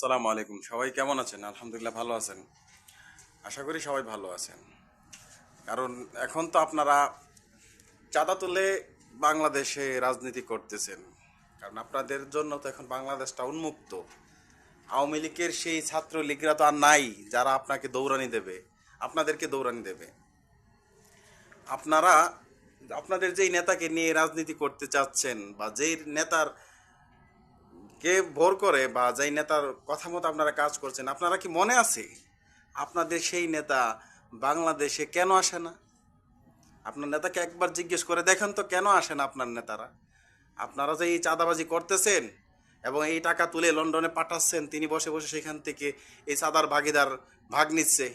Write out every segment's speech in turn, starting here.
আসসালামু আলাইকুম। সবাই কেমন আছেন? আলহামদুলিল্লাহ ভালো আছেন। আশা করি সবাই ভালো আছেন। কারণ এখন তো আপনারা চাঁদা তুলে বাংলাদেশে রাজনীতি করতেছেন। কারণ আপনাদের জন্য তো এখন বাংলাদেশটা উন্মুক্ত। আওয়ামী লীগের সেই ছাত্রলীগরা তো আর নাই যারা আপনাকে দৌড়ানি দেবে, আপনাদেরকে দৌড়ানি দেবে। আপনারা আপনাদের যেই নেতাকে নিয়ে রাজনীতি করতে চাচ্ছেন বা যেই নেতার কে ভোর করে বা যেই নেতার কথা মতো আপনারা কাজ করছেন, আপনারা কি মনে আছে আপনাদের সেই নেতা বাংলাদেশে কেন আসে না? আপনার নেতাকে একবার জিজ্ঞেস করে দেখেন তো কেন আসে না আপনার নেতারা? আপনারা যে এই চাঁদাবাজি করতেছেন এবং এই টাকা তুলে লন্ডনে পাঠাচ্ছেন, তিনি বসে বসে সেখান থেকে এই চাঁদার ভাগিদার ভাগ নিচ্ছে।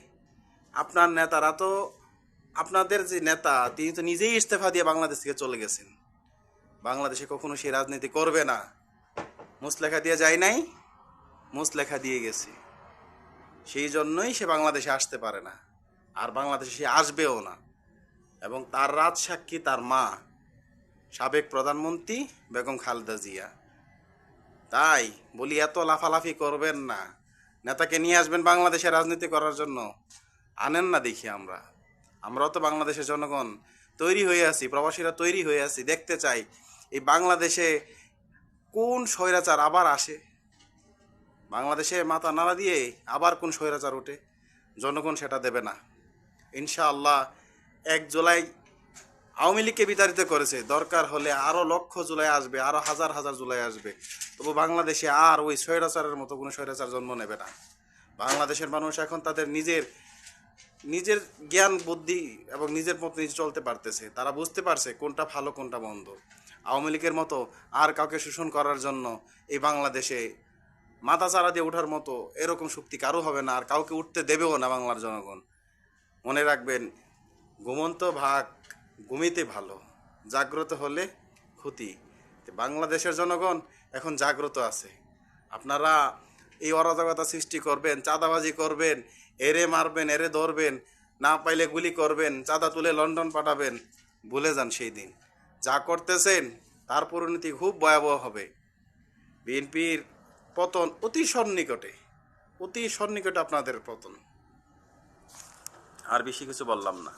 আপনার নেতারা তো, আপনাদের যে নেতা তিনি তো নিজেই ইস্তফা দিয়ে বাংলাদেশ থেকে চলে গেছেন। বাংলাদেশে কখনো সে রাজনীতি করবে না। মুসলেখা দিয়ে যায় নাই, মুসলেখা দিয়ে গেছে। সেই জন্যই সে বাংলাদেশে আসতে পারে না, আর বাংলাদেশে সে আসবেও না। এবং তার রাজসাক্ষী তার মা, সাবেক প্রধানমন্ত্রী বেগম খালেদা জিয়া। তাই বলি, এত লাফালাফি করবেন না। নেতাকে নিয়ে আসবেন বাংলাদেশে রাজনীতি করার জন্য, আনেন না দেখি। আমরাও তো বাংলাদেশের জনগণ তৈরি হয়ে আছি, প্রবাসীরা তৈরি হয়ে আছি, দেখতে চাই এই বাংলাদেশে কোন স্বৈরাচার আবার আসে, বাংলাদেশে মাথা নাড়া দিয়ে আবার কোন স্বৈরাচার ওঠে। জনগণ সেটা দেবে না ইনশাআল্লাহ। 1 জুলাই আওয়ামী লীগকে বিতাড়িত করেছে, দরকার হলে আরও লক্ষ জুলাই আসবে, আরও হাজার হাজার জুলাই আসবে, তবু বাংলাদেশে আর ওই স্বৈরাচারের মতো কোনো স্বৈরাচার জন্ম নেবে না। বাংলাদেশের মানুষ এখন তাদের নিজের নিজের জ্ঞান বুদ্ধি এবং নিজের মতো নিজে চলতে পারতেছে। তারা বুঝতে পারছে কোনটা ভালো কোনটা মন্দ। আওয়ামী লীগের মতো আর কাউকে শোষণ করার জন্য এই বাংলাদেশে মাথা চারা দিয়ে ওঠার মতো এরকম শক্তি কারো হবে না, আর কাউকে উঠতে দেবেও না বাংলার জনগণ। মনে রাখবেন, ঘুমন্ত ভাগ ঘুমিতে ভালো, জাগ্রত হলে ক্ষতি। বাংলাদেশের জনগণ এখন জাগ্রত আছে। আপনারা এই অরাজকতা সৃষ্টি করবেন, চাঁদাবাজি করবেন, এরে মারবেন, এরে ধরবেন, না পাইলে গুলি করবেন, চাঁদা তুলে লন্ডন পাঠাবেন, ভুলে যান সেই দিন। যা করতেছেন তার পরিণতি খুব ভয়াবহ হবে। বিএনপির পতন অতি সন্নিকটে, অতি সন্নিকটে আপনাদের পতন। আর বেশি কিছু বললাম না।